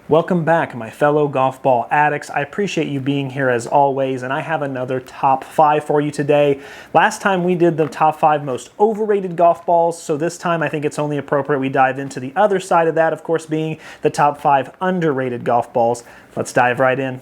Welcome back, my fellow golf ball addicts. I appreciate you being here as always, and I have another top 5 for you today. Last time we did the top 5 most overrated golf balls, so this time I think it's only appropriate we dive into the other side of that, of course, being the top 5 underrated golf balls. Let's dive right in.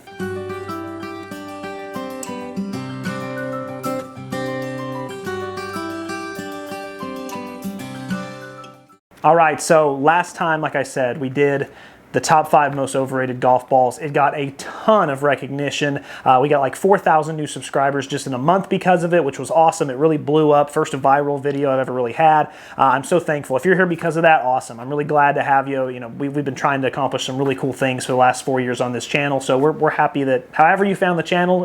All right, so last time, like I said, we did the top 5 most overrated golf balls. It got a ton of recognition. We got like 4,000 new subscribers just in a month because of it, which was awesome. It really blew up. First viral video I've ever really had. I'm so thankful. If you're here because of that, awesome. I'm really glad to have you. You know, we've been trying to accomplish some really cool things for the last 4 years on this channel. So we're happy that however you found the channel,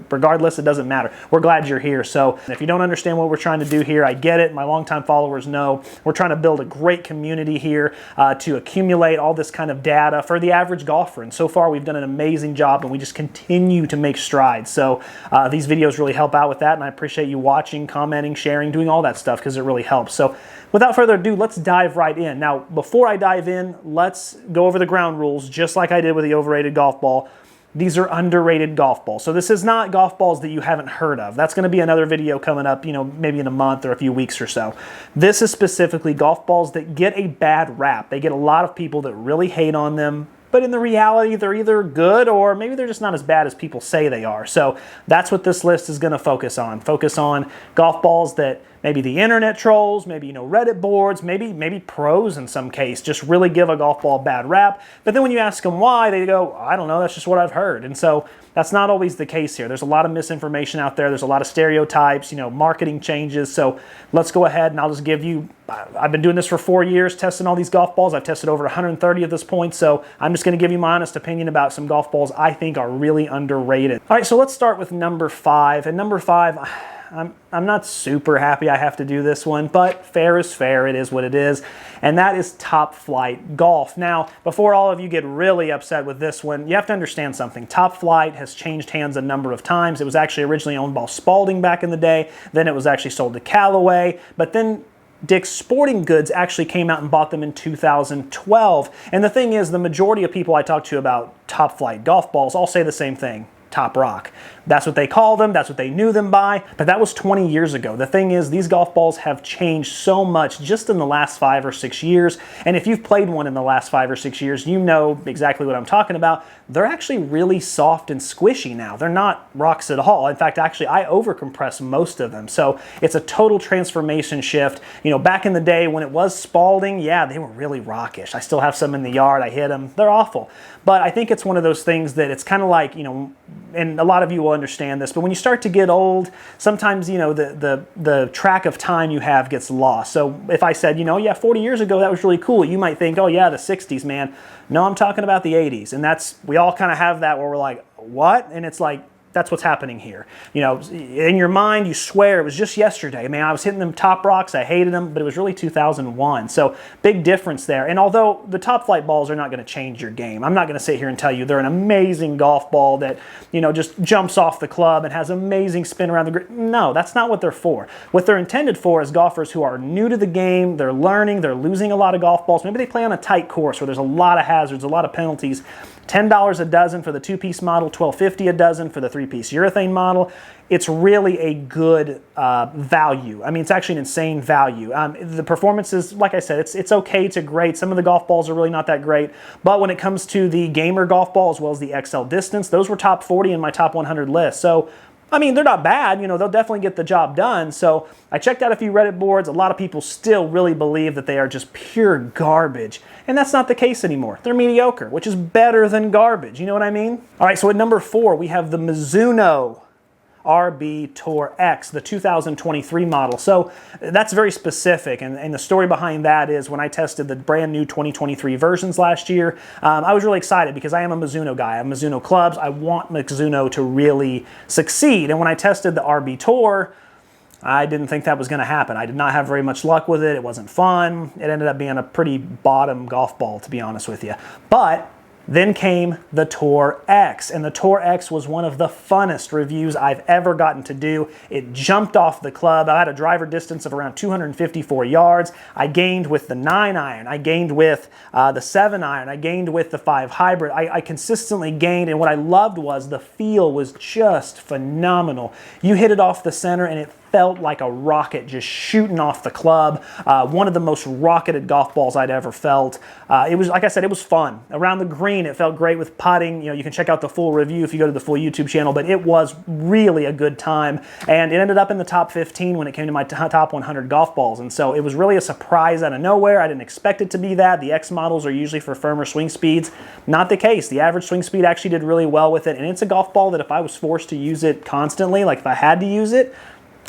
regardless, it doesn't matter. We're glad you're here. So if you don't understand what we're trying to do here, I get it. My longtime followers know we're trying to build a great community here to accumulate all this kind of data for the average golfer, and so far we've done an amazing job and we just continue to make strides. So these videos really help out with that, and I appreciate you watching, commenting, sharing, doing all that stuff because it really helps. So without further ado, let's dive right in. Now, before I dive in, let's go over the ground rules just like I did with the overrated golf ball. These are underrated golf balls. So this is not golf balls that you haven't heard of. That's going to be another video coming up, maybe in a month or a few weeks or so. This is specifically golf balls that get a bad rap. They get a lot of people that really hate on them, but in the reality, they're either good or maybe they're just not as bad as people say they are. So that's what this list is going to focus on. Focus on golf balls that maybe the internet trolls, maybe Reddit boards, maybe pros in some case, just really give a golf ball a bad rap. But then when you ask them why, they go, I don't know, that's just what I've heard. And so that's not always the case here. There's a lot of misinformation out there. There's a lot of stereotypes, marketing changes. So let's go ahead and I'll just give you, I've been doing this for 4 years, testing all these golf balls. I've tested over 130 at this point. So I'm just going to give you my honest opinion about some golf balls I think are really underrated. All right, so let's start with number 5. And number 5, I'm not super happy I have to do this one, but fair is fair. It is what it is. And that is Top Flight Golf. Now, before all of you get really upset with this one, you have to understand something. Top Flight has changed hands a number of times. It was actually originally owned by Spalding back in the day. Then it was actually sold to Callaway. But then Dick's Sporting Goods actually came out and bought them in 2012. And the thing is, the majority of people I talk to about Top Flight golf balls all say the same thing. Top Rock. That's what they call them. That's what they knew them by. But that was 20 years ago. The thing is, these golf balls have changed so much just in the last 5 or 6 years. And if you've played one in the last 5 or 6 years, you know exactly what I'm talking about. They're actually really soft and squishy now. They're not rocks at all. In fact, actually, I overcompress most of them. So it's a total transformation shift. Back in the day when it was Spalding, yeah, they were really rockish. I still have some in the yard. I hit them. They're awful. But I think it's one of those things that it's kind of like, and a lot of you will understand this, but when you start to get old, sometimes, the track of time you have gets lost. So if I said, yeah, 40 years ago, that was really cool, you might think, oh yeah, the 60s, man. No, I'm talking about the 80s. And we all kind of have that where we're like, what? And it's like, that's what's happening here. In your mind, you swear it was just yesterday. Man, I was hitting them Top Rocks. I hated them, but it was really 2001. So big difference there. And although the Top Flight balls are not going to change your game, I'm not going to sit here and tell you they're an amazing golf ball that, just jumps off the club and has amazing spin around the green. No, that's not what they're for. What they're intended for is golfers who are new to the game. They're learning. They're losing a lot of golf balls. Maybe they play on a tight course where there's a lot of hazards, a lot of penalties. $10 a dozen for the 2-piece model, $12.50 a dozen for the 3-piece urethane model. It's really a good value. I mean, it's actually an insane value. The performance is, like I said, it's okay to great. Some of the golf balls are really not that great. But when it comes to the gamer golf ball as well as the XL Distance, those were top 40 in my top 100 list. So I mean, they're not bad. They'll definitely get the job done. So I checked out a few Reddit boards. A lot of people still really believe that they are just pure garbage. And that's not the case anymore. They're mediocre, which is better than garbage. You know what I mean? All right, so at number 4, we have the Mizuno RB Tour X, the 2023 model. So that's very specific, and the story behind that is when I tested the brand new 2023 versions last year, I was really excited because I am a Mizuno guy. I have Mizuno clubs. I want Mizuno to really succeed, and when I tested the RB Tour, I didn't think that was going to happen. I did not have very much luck with it. It wasn't fun. It ended up being a pretty bottom golf ball, to be honest with you. But Then came the Tour X, and the Tour X was one of the funnest reviews I've ever gotten to do. It jumped off the club. I had a driver distance of around 254 yards. I gained with the 9-iron. I gained with the 7-iron. I gained with the 5 hybrid. I consistently gained, and what I loved was the feel was just phenomenal. You hit it off the center, and it felt like a rocket just shooting off the club. One of the most rocketed golf balls I'd ever felt. It was, like I said, it was fun. Around the green, it felt great with putting. You know, you can check out the full review if you go to the full YouTube channel, but it was really a good time. And it ended up in the top 15 when it came to my top 100 golf balls. And so it was really a surprise out of nowhere. I didn't expect it to be that. The X models are usually for firmer swing speeds. Not the case. The average swing speed actually did really well with it. And it's a golf ball that if I was forced to use it constantly, like if I had to use it,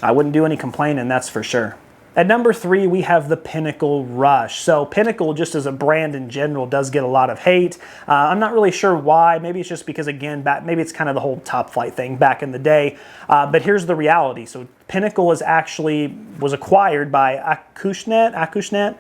I wouldn't do any complaining, that's for sure. At number 3, we have the Pinnacle Rush. So Pinnacle, just as a brand in general, does get a lot of hate. I'm not really sure why. Maybe it's just because, again, maybe it's kind of the whole Top Flight thing back in the day. But here's the reality. So Pinnacle was acquired by Acushnet.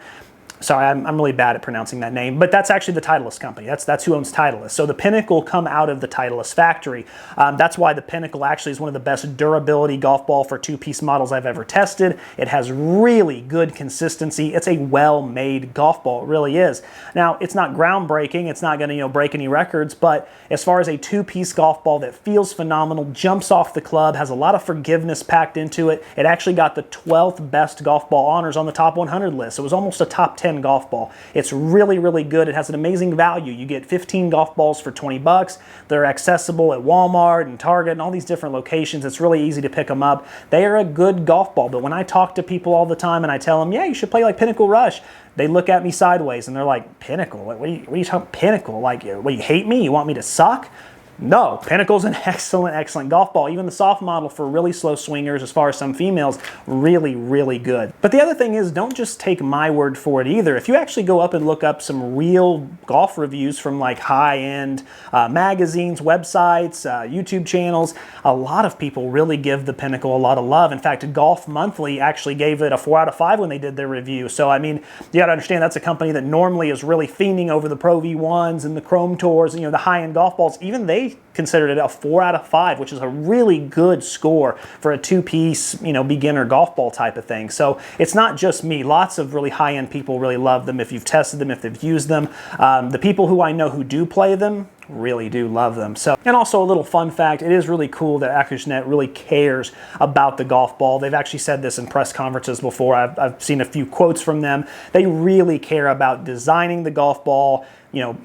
Sorry, I'm really bad at pronouncing that name, but that's actually the Titleist company. That's who owns Titleist. So the Pinnacle come out of the Titleist factory. That's why the Pinnacle actually is one of the best durability golf ball for two-piece models I've ever tested. It has really good consistency. It's a well-made golf ball. It really is. Now, it's not groundbreaking. It's not going to break any records, but as far as a two-piece golf ball that feels phenomenal, jumps off the club, has a lot of forgiveness packed into it, it actually got the 12th best golf ball honors on the top 100 list. It was almost a top 10 golf ball. It's really, really good. It has an amazing value. You get 15 golf balls for 20 bucks. They're accessible at Walmart and Target and all these different locations. It's really easy to pick them up. They are a good golf ball, but when I talk to people all the time and I tell them, yeah, you should play like Pinnacle Rush, they look at me sideways and they're like, Pinnacle? What are you talking Pinnacle? Like, what, you hate me? You want me to suck? No, Pinnacle's an excellent, excellent golf ball. Even the soft model for really slow swingers, as far as some females, really, really good. But the other thing is, don't just take my word for it either. If you actually go up and look up some real golf reviews from like high-end magazines, websites, YouTube channels, a lot of people really give the Pinnacle a lot of love. In fact, Golf Monthly actually gave it a 4 out of 5 when they did their review. So, I mean, you gotta understand that's a company that normally is really fiending over the Pro V1s and the Chrome Tours, and the high-end golf balls. Even they considered it a 4 out of 5, which is a really good score for a two-piece, beginner golf ball type of thing. So it's not just me. Lots of really high-end people really love them if you've tested them, if they've used them. The people who I know who do play them really do love them. So, and also a little fun fact, it is really cool that Acushnet really cares about the golf ball. They've actually said this in press conferences before. I've seen a few quotes from them. They really care about designing the golf ball,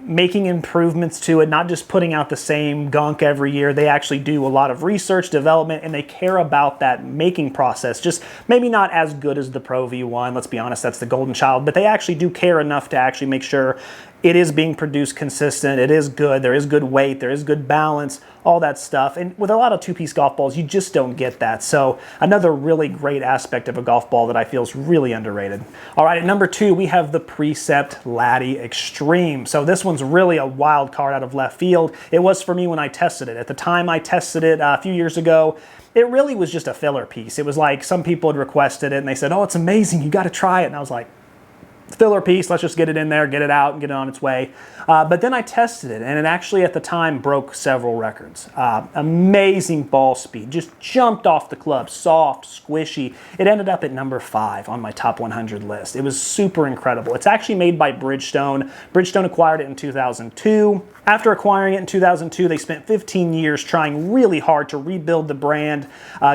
making improvements to it, not just putting out the same gunk every year. They actually do a lot of research, development, and they care about that making process. Just maybe not as good as the Pro V1, let's be honest, that's the golden child, but they actually do care enough to actually make sure it is being produced consistent, it is good, there is good weight, there is good balance, all that stuff. And with a lot of two-piece golf balls, you just don't get that. So another really great aspect of a golf ball that I feel is really underrated. All right, at number 2, we have the Precept Laddie Extreme. So this one's really a wild card out of left field. It was for me when I tested it. At the time I tested it a few years ago, it really was just a filler piece. It was like some people had requested it and they said, oh, it's amazing, you gotta try it. And I was like, filler piece, let's just get it in there, get it out, and get it on its way. But then I tested it, and it actually at the time broke several records. Amazing ball speed, just jumped off the club, soft, squishy. It ended up at number 5 on my top 100 list. It was super incredible. It's actually made by Bridgestone. Bridgestone acquired it in 2002. After acquiring it in 2002, they spent 15 years trying really hard to rebuild the brand,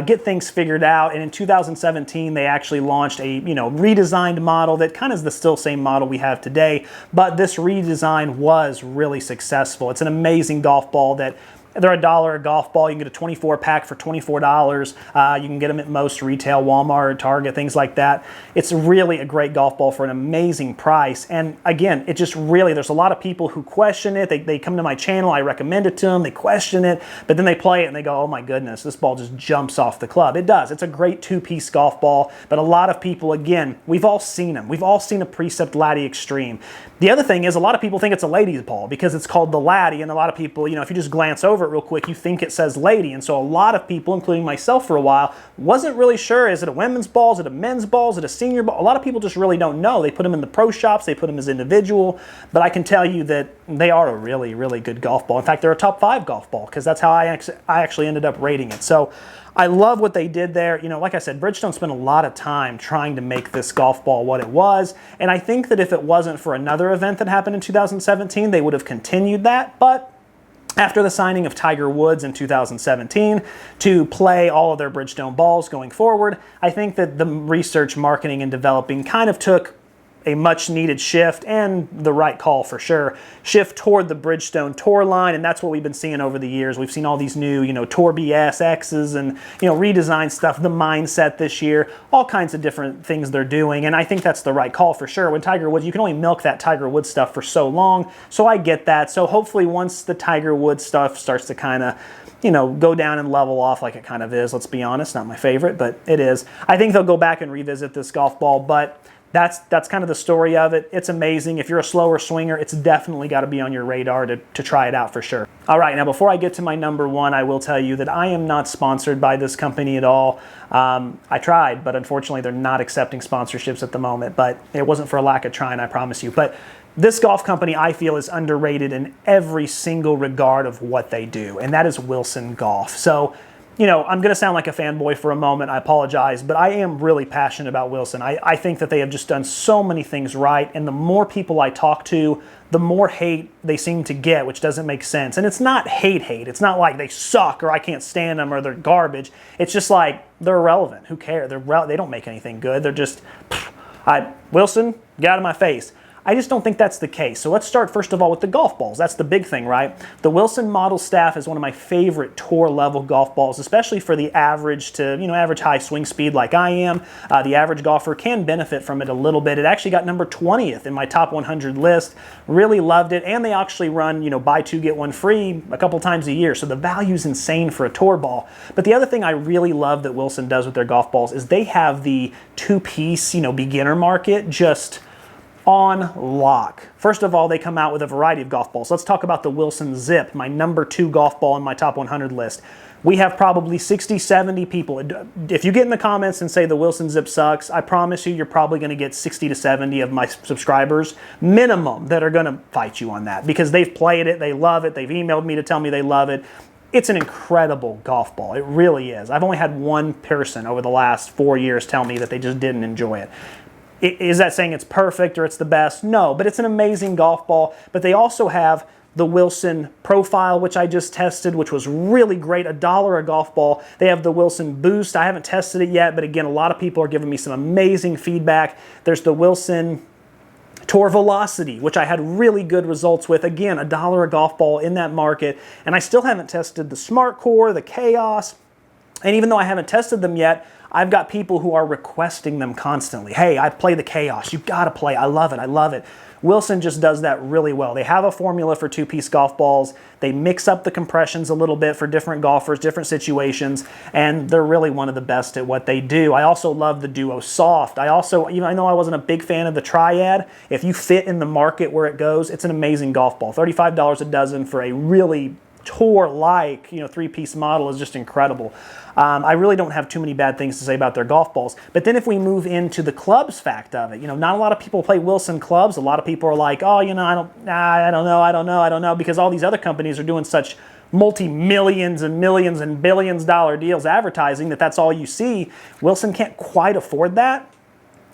get things figured out, and in 2017, they actually launched a redesigned model that kind of is the still same model we have today, but this redesign was really successful. It's an amazing golf ball that they're $1 a golf ball. You can get a 24 pack for $24. You can get them at most retail, Walmart, Target, things like that. It's really a great golf ball for an amazing price. And again, it just really, there's a lot of people who question it. They come to my channel, I recommend it to them, they question it, but then they play it and they go, oh my goodness, this ball just jumps off the club. It does. It's a great two-piece golf ball, but a lot of people, again, we've all seen them. We've all seen a Precept Laddie Extreme. The other thing is a lot of people think it's a ladies ball because it's called the Laddie, and a lot of people, if you just glance over it real quick, you think it says lady. And so a lot of people, including myself for a while, wasn't really sure, is it a women's ball, is it a men's ball, is it a senior ball? A lot of people just really don't know. They put them in the pro shops, they put them as individual, but I can tell you that they are a really, really good golf ball. In fact, they're a top 5 golf ball because that's how I actually ended up rating it. So I love what they did there. Like I said, Bridgestone spent a lot of time trying to make this golf ball what it was. And I think that if it wasn't for another event that happened in 2017, they would have continued that. But after the signing of Tiger Woods in 2017 to play all of their Bridgestone balls going forward, I think that the research, marketing, and developing kind of took a much needed shift, and the right call for sure, shift toward the Bridgestone Tour line, and that's what we've been seeing over the years. We've seen all these new, Tour BS X's and, redesigned stuff, the mindset this year, all kinds of different things they're doing, and I think that's the right call for sure. When Tiger Woods, you can only milk that Tiger Woods stuff for so long, so I get that. So hopefully once the Tiger Woods stuff starts to kind of go down and level off like it kind of is, let's be honest, not my favorite, but it is. I think they'll go back and revisit this golf ball, but that's kind of the story of it. It's amazing. If you're a slower swinger, it's definitely got to be on your radar to try it out for sure. All right, now before I get to my number one, I will tell you that I am not sponsored by this company at all. I tried, but unfortunately they're not accepting sponsorships at the moment, but it wasn't for a lack of trying, I promise you. But this golf company, I feel, is underrated in every single regard of what they do, and that is Wilson Golf. So, I'm going to sound like a fanboy for a moment. I apologize, but I am really passionate about Wilson. I think that they have just done so many things right, and the more people I talk to, the more hate they seem to get, which doesn't make sense. And it's not hate. It's not like they suck or I can't stand them or they're garbage. It's just like they're irrelevant. Who cares? They don't make anything good. They're just, Wilson, get out of my face. I just don't think that's the case. So let's start first of all with the golf balls. That's the big thing, right? The Wilson model staff is one of my favorite tour level golf balls, especially for the average to, average high swing speed like I am. The average golfer can benefit from it a little bit. It actually got number 20th in my top 100 list. Really loved it. And they actually run, buy two, get one free a couple times a year. So the value's insane for a tour ball. But the other thing I really love that Wilson does with their golf balls is they have the two-piece, beginner market just on lock. First of all, they come out with a variety of golf balls. Let's talk about the Wilson Zip, my number 2 golf ball in my top 100 list. We have probably 60, 70 people. If you get in the comments and say the Wilson Zip sucks, I promise you're probably going to get 60 to 70 of my subscribers, minimum, that are going to fight you on that because they've played it, they love it, they've emailed me to tell me they love it. It's an incredible golf ball. It really is. I've only had one person over the last 4 years tell me that they just didn't enjoy it. Is that saying it's perfect or it's the best? No, but it's an amazing golf ball. But they also have the Wilson Profile, which I just tested, which was really great, $1 a golf ball. They have the Wilson Boost. I haven't tested it yet, but again, a lot of people are giving me some amazing feedback. There's the Wilson Tour Velocity, which I had really good results with. Again, $1 a golf ball in that market. And I still haven't tested the Smart Core, the Chaos. And even though I haven't tested them yet, I've got people who are requesting them constantly. Hey, I play the Chaos. You got to play. I love it. I love it. Wilson just does that really well. They have a formula for two-piece golf balls. They mix up the compressions a little bit for different golfers, different situations, and they're really one of the best at what they do. I also love the Duo Soft. I know I wasn't a big fan of the Triad. If you fit in the market where it goes, it's an amazing golf ball. $35 a dozen for a really tour-like, three-piece model is just incredible. I really don't have too many bad things to say about their golf balls. But then if we move into the clubs fact of it, not a lot of people play Wilson clubs. A lot of people are like, oh, I don't know, because all these other companies are doing such multi-millions and millions and billions dollar deals advertising that's all you see. Wilson can't quite afford that.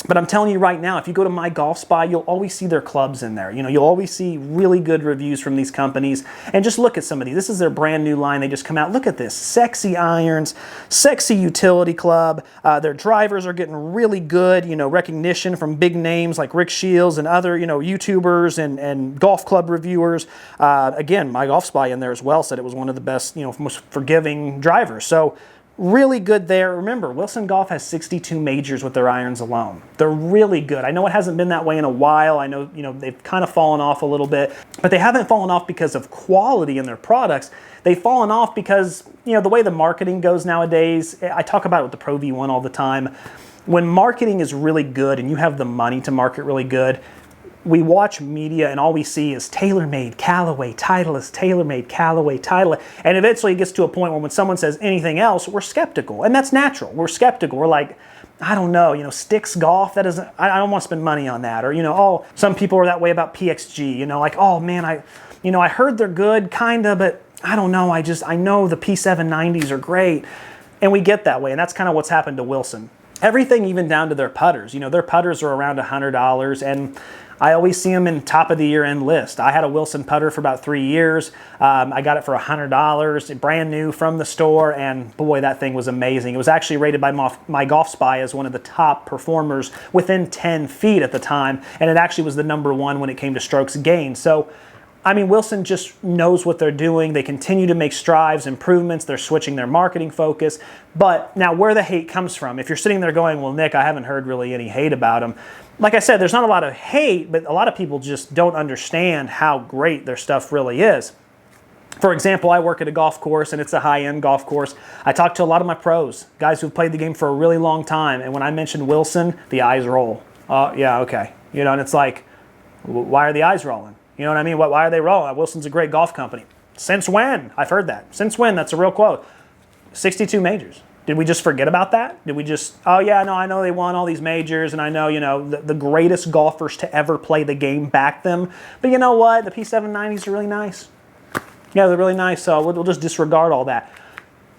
But I'm telling you right now, if you go to My Golf Spy, you'll always see their clubs in there. You'll always see really good reviews from these companies. And just look at some of these. This is their brand new line. They just come out. Look at this. Sexy irons, sexy utility club. Their drivers are getting really good, recognition from big names like Rick Shields and other, YouTubers and golf club reviewers. Again, My Golf Spy in there as well said it was one of the best, most forgiving drivers. So really good there. Remember, Wilson Golf has 62 majors with their irons alone. They're really good. I know it hasn't been that way in a while. I know, they've kind of fallen off a little bit, but they haven't fallen off because of quality in their products. They've fallen off because, the way the marketing goes nowadays, I talk about it with the Pro V1 all the time. When marketing is really good and you have the money to market really good, we watch media and all we see is TaylorMade, Callaway, Titleist, TaylorMade, Callaway, Titleist. And eventually it gets to a point where when someone says anything else, we're skeptical. And that's natural. We're skeptical. We're like, I don't know, Sticks Golf, that doesn't, I don't want to spend money on that. Or, oh, some people are that way about PXG, like, oh man, I heard they're good, kinda, but I don't know, I know the P790s are great. And we get that way, and that's kind of what's happened to Wilson. Everything even down to their putters. Their putters are around $100, and I always see them in top of the year end list. I had a Wilson putter for about 3 years. I got it for $100, brand new from the store, and boy, that thing was amazing. It was actually rated by my Golf Spy as one of the top performers within 10 feet at the time, and it actually was the #1 when it came to strokes gained. So, I mean, Wilson just knows what they're doing. They continue to make strides, improvements. They're switching their marketing focus. But now where the hate comes from, if you're sitting there going, well, Nick, I haven't heard really any hate about them. Like I said, there's not a lot of hate, but a lot of people just don't understand how great their stuff really is. For example, I work at a golf course, and it's a high-end golf course. I talk to a lot of my pros, guys who've played the game for a really long time. And when I mention Wilson, the eyes roll. Oh, yeah, okay. And it's like, why are the eyes rolling? You know what I mean? Why are they rolling? Wilson's a great golf company. Since when? I've heard that. Since when? That's a real quote. 62 majors. Did we just forget about that? Did we just, oh yeah, no, I know they won all these majors, and I know, the greatest golfers to ever play the game backed them. But you know what? The P790s are really nice. Yeah, they're really nice, so we'll just disregard all that.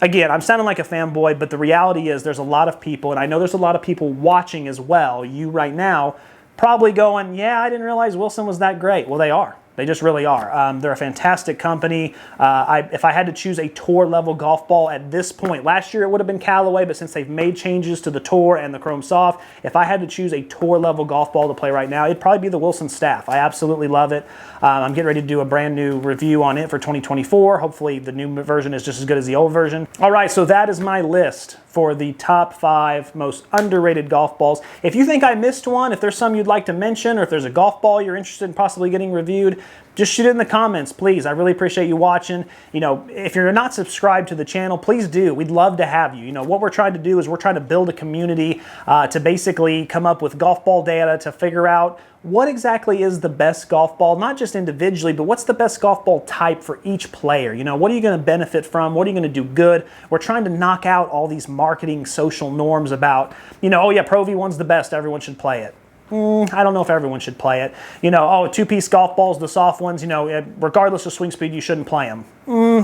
Again, I'm sounding like a fanboy, but the reality is there's a lot of people, and I know there's a lot of people watching as well, you right now, probably going, yeah, I didn't realize Wilson was that great. Well, they are. They just really are. They're a fantastic company. If I had to choose a tour level golf ball at this point, last year it would have been Callaway, but since they've made changes to the tour and the Chrome Soft, if I had to choose a tour level golf ball to play right now, it'd probably be the Wilson Staff. I absolutely love it. I'm getting ready to do a brand new review on it for 2024. Hopefully the new version is just as good as the old version. All right, so that is my list for the top 5 most underrated golf balls. If you think I missed one, if there's some you'd like to mention, or if there's a golf ball you're interested in possibly getting reviewed, just shoot it in the comments, please. I really appreciate you watching. If you're not subscribed to the channel, please do. We'd love to have you. What we're trying to do is we're trying to build a community to basically come up with golf ball data to figure out what exactly is the best golf ball, not just individually, but what's the best golf ball type for each player? What are you going to benefit from? What are you going to do good? We're trying to knock out all these marketing social norms about, oh yeah, Pro V1's the best, everyone should play it. I don't know if everyone should play it. Oh, 2-piece golf balls, the soft ones, regardless of swing speed, you shouldn't play them.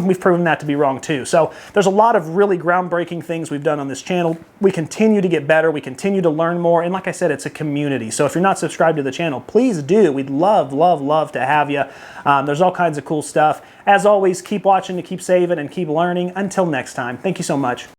We've proven that to be wrong too. So there's a lot of really groundbreaking things we've done on this channel. We continue to get better. We continue to learn more. And like I said, it's a community. So if you're not subscribed to the channel, please do. We'd love, love, love to have you. There's all kinds of cool stuff. As always, keep watching to keep saving and keep learning. Until next time, thank you so much.